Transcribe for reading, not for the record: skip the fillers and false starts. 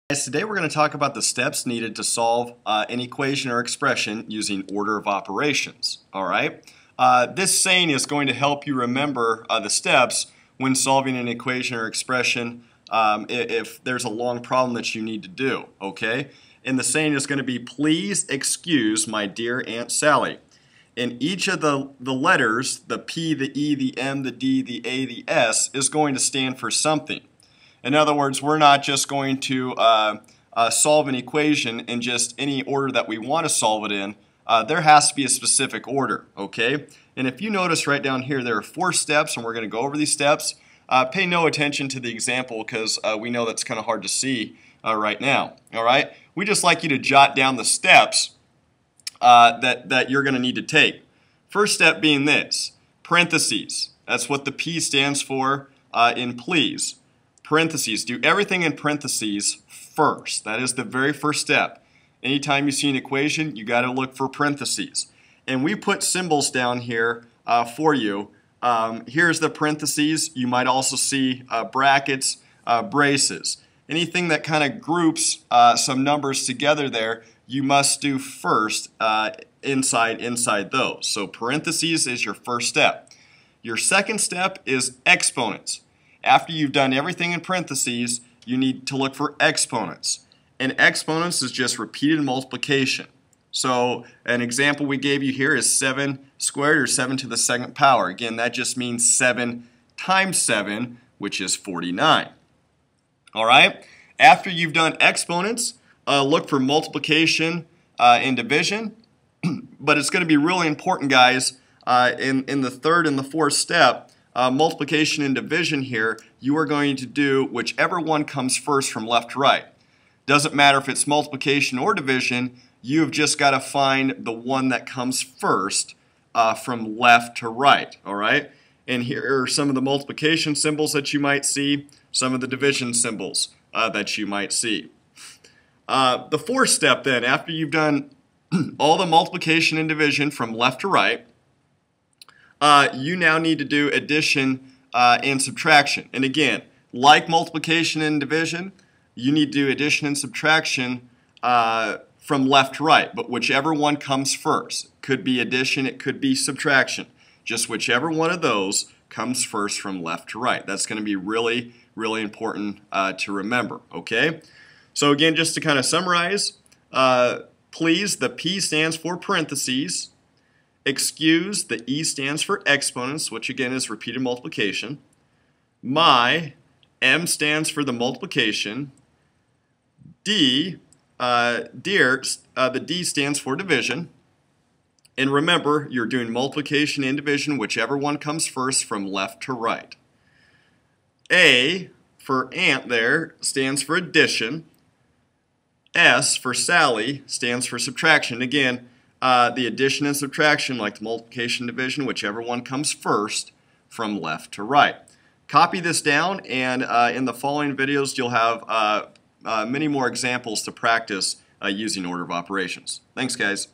Guys, today we're going to talk about the steps needed to solve an equation or expression using order of operations. Alright? This saying is going to help you remember the steps when solving an equation or expression if there's a long problem that you need to do. Okay? And the saying is going to be, please excuse my dear Aunt Sally. And each of the letters, the P, the E, the M, the D, the A, the S, is going to stand for something. In other words, we're not just going to solve an equation in just any order that we want to solve it in. There has to be a specific order, okay? And if you notice right down here, there are 4 steps, and we're going to go over these steps. Pay no attention to the example because we know that's kind of hard to see right now, all right? We just like you to jot down the steps that you're going to need to take. First step being this, parentheses. That's what the P stands for in please. Parentheses. Do everything in parentheses first. That is the very first step. Anytime you see an equation, you got to look for parentheses. And we put symbols down here for you. Here's the parentheses. You might also see brackets, braces. Anything that kind of groups some numbers together there, you must do first inside those. So parentheses is your first step. Your second step is exponents. After you've done everything in parentheses, you need to look for exponents. And exponents is just repeated multiplication. So an example we gave you here is 7 squared, or 7 to the second power. Again, that just means 7 times 7, which is 49. All right? After you've done exponents, look for multiplication and division. But it's going to be really important, guys, in the third and the fourth step, multiplication and division here, you are going to do whichever one comes first from left to right. Doesn't matter if it's multiplication or division, you've just got to find the one that comes first from left to right. All right? And here are some of the multiplication symbols that you might see, some of the division symbols that you might see. The fourth step then, after you've done all the multiplication and division from left to right, you now need to do addition and subtraction. And again, like multiplication and division, you need to do addition and subtraction from left to right, but whichever one comes first. It could be addition, it could be subtraction. Just whichever one of those comes first from left to right. That's going to be really, really important to remember, okay? So again, just to kind of summarize, please, the P stands for parentheses. Excuse, the E stands for exponents, which again is repeated multiplication. My, M stands for the multiplication. D, dear, the D stands for division. And remember, you're doing multiplication and division, whichever one comes first from left to right. A, for Aunt there, stands for addition. S, for Sally, stands for subtraction. Again, the addition and subtraction, like the multiplication and division, whichever one comes first from left to right. Copy this down, and in the following videos you'll have many more examples to practice using order of operations. Thanks, guys.